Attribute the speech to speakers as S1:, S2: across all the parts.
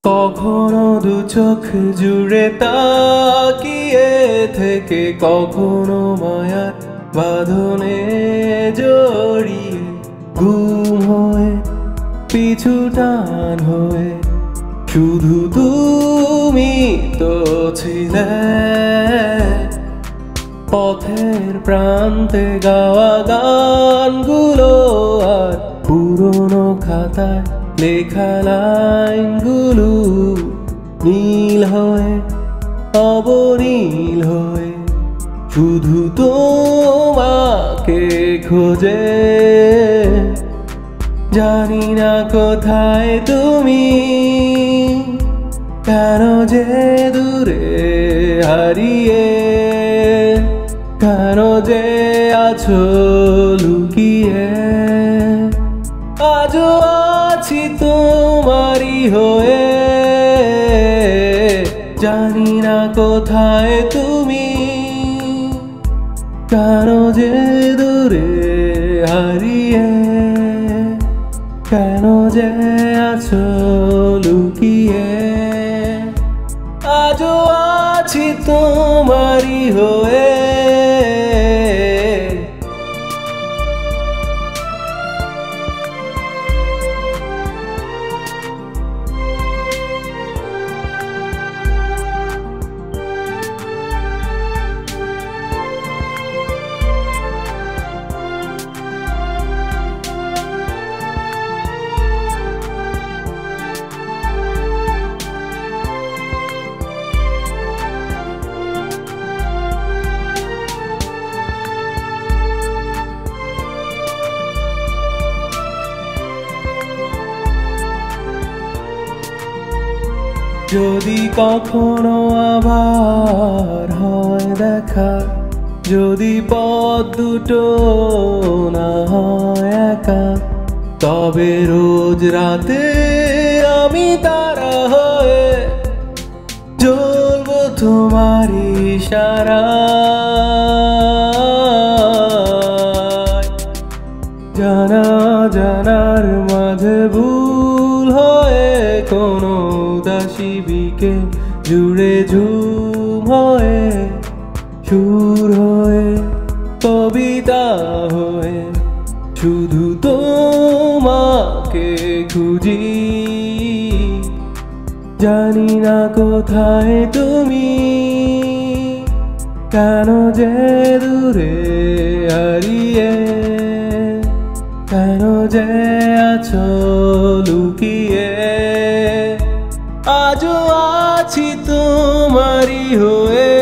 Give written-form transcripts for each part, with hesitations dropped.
S1: কখনো দু চোখ জুড়ে তাকিয়ে থেকে কখনো মায়ার বাঁধনে জড়িয়ে ঘুম হয়ে পিছু টান হয়ে শুধু তুমি তো ছিলে পথের প্রান্তে গাওয়া গানগুলো আর পুরনো খাতায় লেখা লাইনগুলো নীল হয়ে অবনীল হয়ে শুধু তোমাকে খোঁজে। জানি না কোথায় তুমি, কেন যে দূরে হারিয়ে, কেন যে আছো লুকিয়ে। আজও আছি তোমারই হয়ে, জানি না কোথায় তুমি, কেন যে দূরে হারিয়ে, কেন যে আছো লুকিয়ে। আজও আছি তোমারই হয়ে। যদি কখনো আবার হয় দেখা, যদি পথ দুটো না হয় একা, তবে রোজ রাতে আমি তারা হয়ে জ্বলবো তোমার ইশারায়। জানা জানার মাঝে ভুল হয়ে কোনো উদাসী বিকেল জুড়ে ঝুম হয়ে, সুর হয়ে কবিতা হয়ে শুধু তোমাকে খুঁজি। জানি না কোথায় তুমি, কেন যে দূরে হারিয়ে, কেন যে আছো লুকিয়ে। আজও আছি তোমারই হয়ে,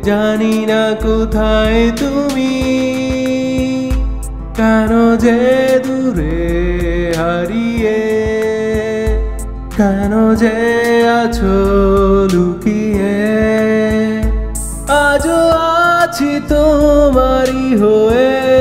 S1: জানি না কোথায় তুমি, কেন যে দূরে হারিয়ে, কেন যে আছো লুকিয়ে। আজও আছি তোমারই হয়ে।